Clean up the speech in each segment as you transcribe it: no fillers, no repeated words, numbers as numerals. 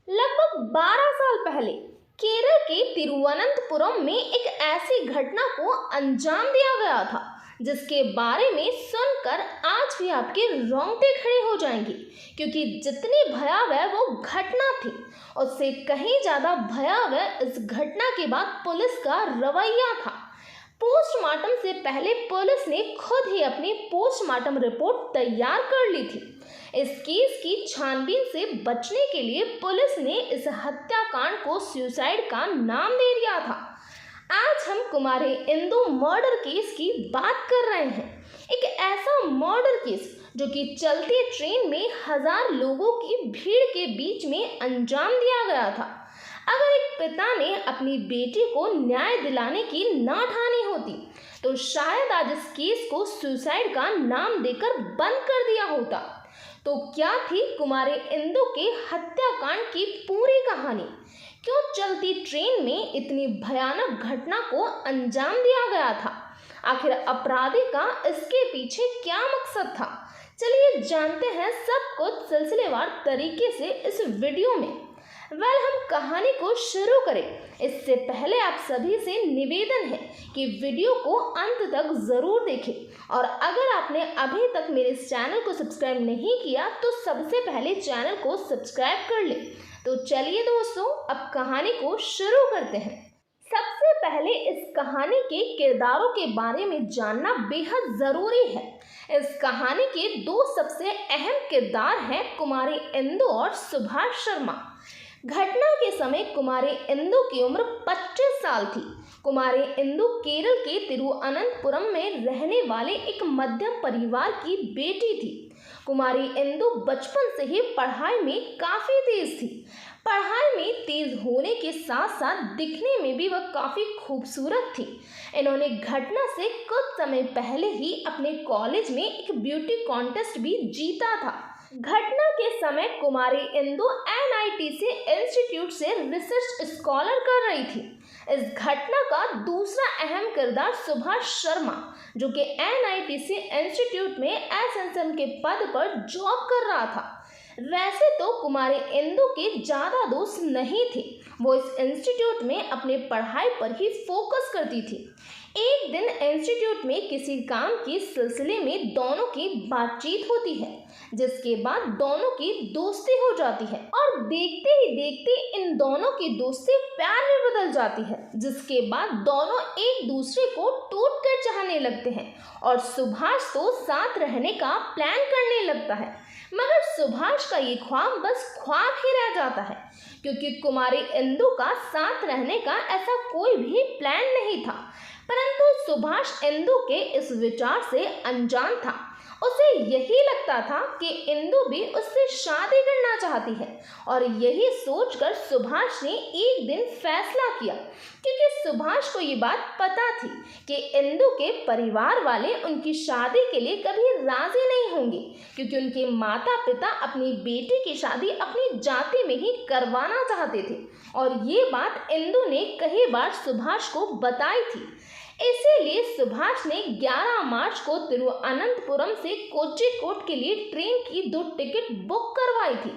लगभग 12 साल पहले केरल के तिरुवनंतपुरम में एक ऐसी घटना को अंजाम दिया गया था जिसके बारे में सुनकर आज भी आपके रोंगटे खड़े हो जाएंगे, क्योंकि जितनी भयावह वो घटना थी उससे कहीं ज्यादा भयावह इस घटना के बाद पुलिस का रवैया था। पोस्टमार्टम से पहले पुलिस ने खुद ही अपनी पोस्टमार्टम रिपोर्ट तैयार कर ली थी। इस केस की छानबीन से बचने के लिए पुलिस ने इस हत्याकांड को सुसाइड का नाम दे दिया था। आज हम कुमारी इंदु मर्डर केस की बात कर रहे हैं। एक ऐसा मर्डर केस जो कि चलती ट्रेन में 1000 लोगों की भीड़ के बीच में अंजाम दिया गया था। अगर एक पिता ने अपनी बेटी को न्याय दिलाने की ना ठानी होती तो शायद आज इस केस को सुसाइड का नाम देकर बंद कर दिया होता। तो क्या थी कुमारी इंदु के हत्याकांड की पूरी कहानी? क्यों चलती ट्रेन में इतनी भयानक घटना को अंजाम दिया गया था? आखिर अपराधी का इसके पीछे क्या मकसद था? चलिए जानते हैं सब कुछ सिलसिलेवार तरीके से इस वीडियो में। हम कहानी को शुरू करें इससे पहले आप सभी से निवेदन है कि वीडियो को अंत तक ज़रूर देखें, और अगर आपने अभी तक मेरे इस चैनल को सब्सक्राइब नहीं किया तो सबसे पहले चैनल को सब्सक्राइब कर लें। तो चलिए दोस्तों, अब कहानी को शुरू करते हैं। सबसे पहले इस कहानी के किरदारों के बारे में जानना बेहद ज़रूरी है। इस कहानी के दो सबसे अहम किरदार हैं कुमारी इंदु और सुभाष शर्मा। घटना के समय कुमारी इंदु की उम्र 25 साल थी। कुमारी इंदु केरल के तिरुवनंतपुरम में रहने वाले एक मध्यम परिवार की बेटी थी। कुमारी इंदु बचपन से ही पढ़ाई में काफ़ी तेज थी। पढ़ाई में तेज होने के साथ साथ दिखने में भी वह काफ़ी खूबसूरत थी। इन्होंने घटना से कुछ समय पहले ही अपने कॉलेज में एक ब्यूटी कॉन्टेस्ट भी जीता था। घटना के समय कुमारी इंदु NITC इंस्टीट्यूट से रिसर्च स्कॉलर कर रही थी। इस घटना का दूसरा अहम किरदार सुभाष शर्मा, जो कि NITC इंस्टीट्यूट में एसएसएम के पद पर जॉब कर रहा था। वैसे तो कुमारी इंदु के ज़्यादा दोस्त नहीं थे, वो इस इंस्टीट्यूट में अपने पढ़ाई पर ही फोकस करती थी। एक दिन इंस्टीट्यूट में किसी काम के सिलसिले में दोनों की बातचीत होती है, जिसके बाद दोनों की दोस्ती हो जाती है और देखते ही देखते इन दोनों की दोस्ती प्यार में बदल जाती है, जिसके बाद दोनों एक दूसरे को टूट कर चाहने लगते हैं और सुभाष तो साथ रहने का प्लान करने लगता है। मगर सुभाष का ये ख्वाब बस ख्वाब ही रह जाता है, क्योंकि कुमारी इंदु का साथ रहने का ऐसा कोई भी प्लान नहीं था। परंतु सुभाष इंदु के इस विचार से अनजान था। उसे यही लगता था कि इंदु भी उससे शादी करना चाहती है, और यही सोचकर सुभाष ने एक दिन फैसला किया, क्योंकि सुभाष को ये बात पता थी कि इंदु के परिवार वाले उनकी शादी के लिए कभी राजी नहीं होंगे, क्योंकि उनके माता पिता अपनी बेटी की शादी अपनी जाति में ही करवाना चाहते थे, और ये बात इंदु ने कई बार सुभाष को बताई थी। इसीलिए सुभाष ने 11 मार्च को तिरुवनंतपुरम से कोझिकोड के लिए ट्रेन की 2 टिकट बुक करवाई थी,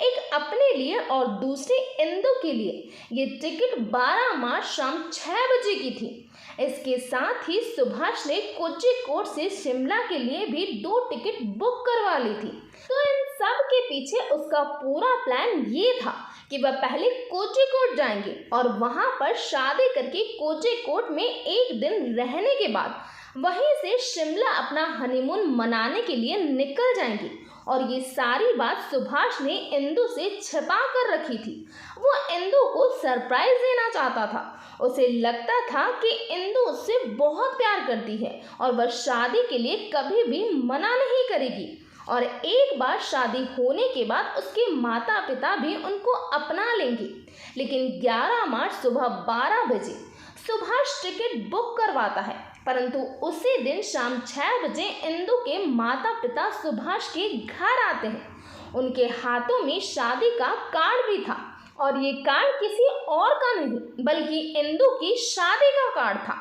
एक अपने लिए और दूसरी इंदु के लिए। ये टिकट 12 मार्च शाम 6 बजे की थी। इसके साथ ही सुभाष ने कोझिकोड से शिमला के लिए भी 2 टिकट बुक करवा ली थी। तो इन सब के पीछे उसका पूरा प्लान ये था कि वह पहले कोझिकोड जाएंगे और वहां पर शादी करके कोझिकोड में एक दिन रहने के बाद वहीं से शिमला अपना हनीमून मनाने के लिए निकल जाएंगे। और ये सारी बात सुभाष ने इंदु से छिपा कर रखी थी। वो इंदु को सरप्राइज देना चाहता था। उसे लगता था कि इंदु उससे बहुत प्यार करती है और वह शादी के लिए कभी भी मना नहीं करेगी। और एक बार शादी होने के बाद उसके माता पिता भी उनको अपना लेंगे। लेकिन 11 मार्च सुबह 12 बजे सुभाष टिकट बुक करवाता है, परंतु उसी दिन शाम 6 बजे इंदु के माता पिता सुभाष के घर आते हैं। उनके हाथों में शादी का कार्ड भी था, और ये कार्ड किसी और का नहीं बल्कि इंदु की शादी का कार्ड था।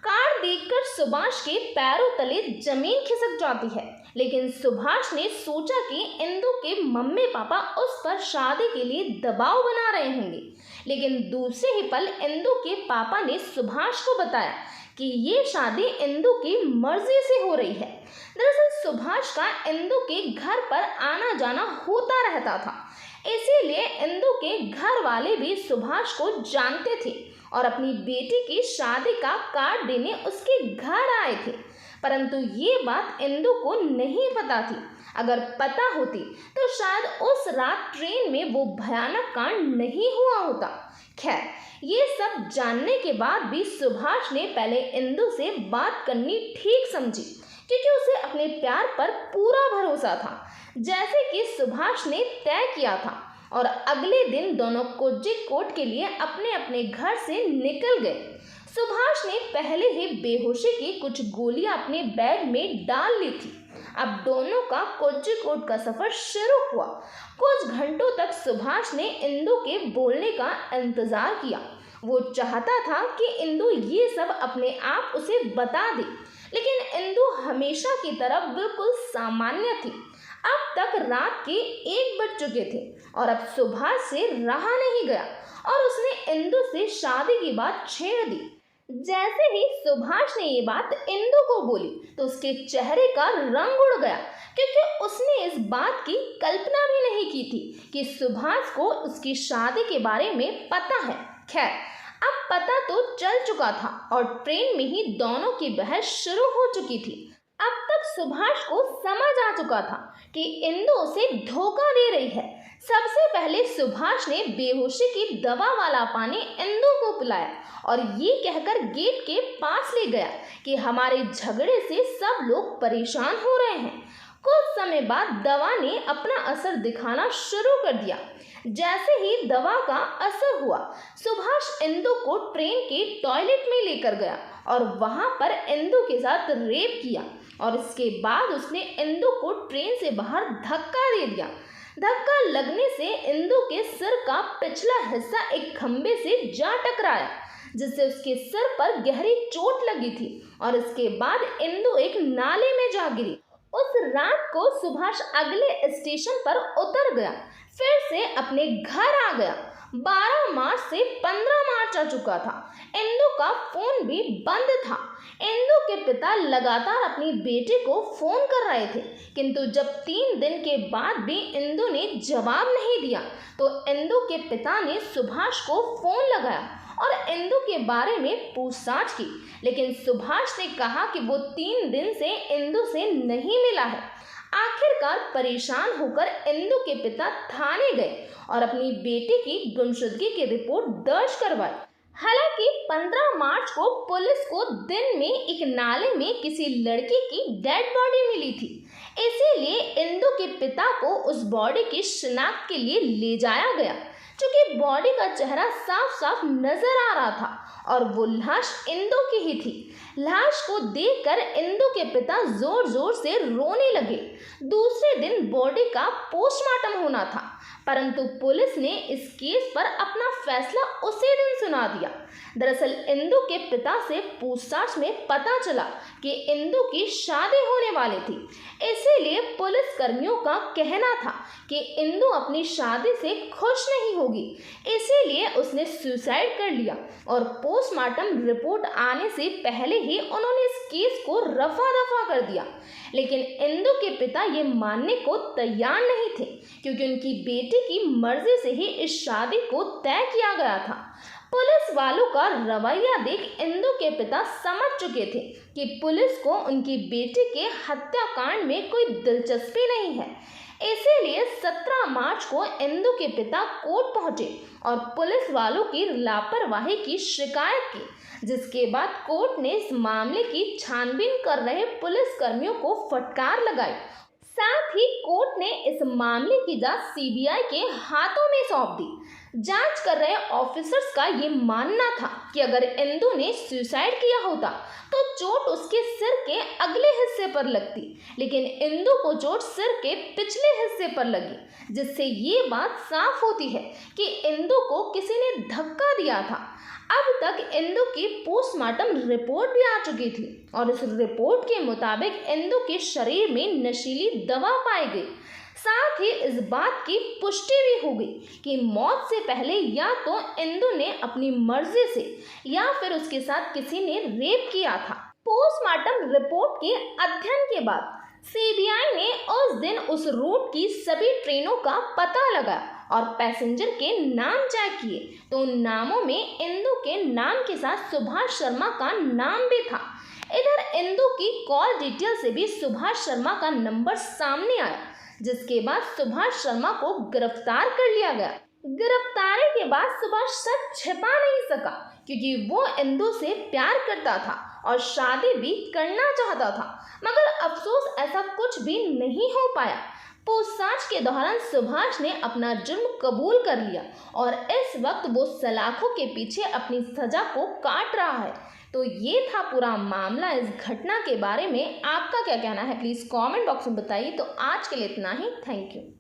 कार देखकर सुभाष के पैरों तले जमीन खिसक जाती है, लेकिन सुभाष ने सोचा कि इंदु के मम्मी पापा उस पर शादी के लिए दबाव बना रहे होंगे। लेकिन दूसरे ही पल इंदु के पापा ने सुभाष को बताया कि ये शादी इंदु की मर्जी से हो रही है। दरअसल सुभाष का इंदु के घर पर आना जाना होता रहता था, इसीलिए इंदु के घर वाले भी सुभाष को जानते थे और अपनी बेटी की शादी का कार्ड देने उसके घर आए थे। परंतु ये बात इंदु को नहीं पता थी। अगर पता होती तो शायद उस रात ट्रेन में वो भयानक कांड नहीं हुआ होता। खैर, ये सब जानने के बाद भी सुभाष ने पहले इंदु से बात करनी ठीक समझी, क्योंकि उसे अपने प्यार पर पूरा भरोसा था, जैसे कि सुभाष ने तय किया था। और अगले दिन दोनों कोझिकोड के लिए अपने अपने घर से निकल गए। सुभाष ने पहले ही बेहोशी की कुछ गोलियां अपने बैग में डाल ली थी। अब दोनों का कोझिकोड का सफर शुरू हुआ। कुछ घंटों तक सुभाष ने इंदु के बोलने का इंतजार किया। वो चाहता था कि इंदु ये सब अपने आप उसे बता दे, लेकिन इंदु हमेशा की तरह बिल्कुल सामान्य थी। अब तक रात के 1 बज चुके थे और अब सुभाष से रहा नहीं गया और उसने इंदु से शादी की बात छेड़ दी। जैसे ही सुभाष ने ये बात इंदु को बोली तो उसके चेहरे का रंग उड़ गया, क्योंकि उसने इस बात की कल्पना भी नहीं की थी कि सुभाष को उसकी शादी के बारे में पता है। खैर, अब पता तो चल चुका था और ट्रेन में ही दोनों की बहस शुरू हो चुकी थी। अब तक सुभाष को समझ आ चुका था कि इंदु उसे धोखा दे रही है। सबसे पहले सुभाष ने बेहोशी की दवा वाला पानी इंदु को पिलाया और ये कहकर गेट के पास ले गया कि हमारे झगड़े से सब लोग परेशान हो रहे हैं। कुछ समय बाद दवा ने अपना असर दिखाना शुरू कर दिया। जैसे ही दवा का असर हुआ, सुभाष इंदु को ट्रेन के टॉयलेट में लेकर गया और वहां पर इंदु के साथ रेप किया और इसके बाद उसने इंदु को ट्रेन से बाहर धक्का दे दिया। धक्का लगने से इंदु के सिर का पिछला हिस्सा एक खंभे से जा टकराया, जिससे उसके सिर पर गहरी चोट लगी थी और इसके बाद इंदु एक नाले में जा गिरी। उस रात को सुभाष अगले स्टेशन पर उतर गया, फिर से अपने घर आ गया। 12 मार्च से 15 मार्च आ चुका था। इंदु का फोन भी बंद था। इंदु के पिता लगातार अपनी बेटी को फोन कर रहे थे, किंतु जब 3 दिन के बाद भी इंदु ने जवाब नहीं दिया तो इंदु के पिता ने सुभाष को फोन लगाया और इंदु के बारे में पूछताछ की। लेकिन सुभाष ने कहा कि वो 3 दिन से इंदु से नहीं मिला है। आखिरकार परेशान होकर इंदु के पिता थाने गए और अपनी बेटी की गुमशुदगी की रिपोर्ट दर्ज करवाई। हालांकि 15 मार्च को पुलिस को दिन में एक नाले में किसी लड़की की डेड बॉडी मिली थी, इसीलिए इंदु के पिता को उस बॉडी की शिनाख्त के लिए ले जाया गया। क्योंकि बॉडी का चेहरा साफ साफ नजर आ रहा था और वो लाश इंदु की ही थी। लाश को देखकर इंदु के पिता जोर जोर से रोने लगे। दूसरे दिन बॉडी का पोस्टमार्टम होना था, परंतु पुलिस ने इस केस पर अपना फैसला उसी दिन सुना दिया। दरअसल इंदु के पिता से पूछताछ में पता चला कि इंदु की शादी होने वाली थी, इसीलिए पुलिस कर्मियों का कहना था कि इंदु अपनी शादी से खुश नहीं होगी, इसीलिए उसने सुसाइड कर लिया और पोस्टमार्टम रिपोर्ट आने से पहले ही उन्होंने इस केस को रफा दफा कर दिया। लेकिन इंदु के पिता ये मानने को तैयार नहीं थे, क्योंकि उनकी बेटी की मर्जी से ही इस शादी को तय किया गया था। पुलिस वालों का रवैया देख इंदु के पिता समझ चुके थे कि पुलिस को उनकी बेटी के हत्याकांड में कोई दिलचस्पी नहीं है, इसीलिए 17 मार्च को इंदु के पिता कोर्ट पहुंचे और पुलिस वालों की लापरवाही की शिकायत की, जिसके बाद कोर्ट ने इस मामले की छानबीन कर रहे पुलिस कर्मियों को फटकार लगाई। साथ ही कोर्ट ने इस मामले की जांच सीबीआई के हाथों में सौंप दी। जांच कर रहे ऑफिसर्स का ये मानना था कि अगर इंदु ने सुसाइड किया होता तो चोट उसके सिर के अगले हिस्से पर लगती, लेकिन इंदु को चोट सिर के पिछले हिस्से पर लगी, जिससे ये बात साफ होती है कि इंदु को किसी ने धक्का दिया था। अब तक इंदु की पोस्टमार्टम रिपोर्ट भी आ चुकी थी और इस रिपोर्ट के मुताबिक इंदु के शरीर में नशीली दवा पाई गई। साथ ही इस बात की पुष्टि भी हो गई कि मौत से पहले या तो इंदु ने अपनी मर्जी से या फिर उसके साथ किसी ने रेप किया था। पोस्टमार्टम रिपोर्ट के अध्ययन के बाद सीबीआई ने उस दिन उस रूट की सभी ट्रेनों का पता लगाया और पैसेंजर के नाम चेक किए, तो उन नामों में इंदु के नाम के साथ सुभाष शर्मा का नाम भी था। इधर इंदु की कॉल डिटेल से भी सुभाष शर्मा का नंबर सामने आया, जिसके बाद सुभाष शर्मा को गिरफ्तार कर लिया गया। गिरफ्तारी के बाद सुभाष सच छिपा नहीं सका क्योंकि वो इंदु से प्यार करता था और शादी भी करना चाहता था, मगर अफसोस ऐसा कुछ भी नहीं हो पाया। पूछताछ के दौरान सुभाष ने अपना जुर्म कबूल कर लिया और इस वक्त वो सलाखों के पीछे अपनी सजा को काट रहा है। तो ये था पूरा मामला। इस घटना के बारे में आपका क्या कहना है प्लीज़ कमेंट बॉक्स में बताइए। तो आज के लिए इतना ही। Thank you.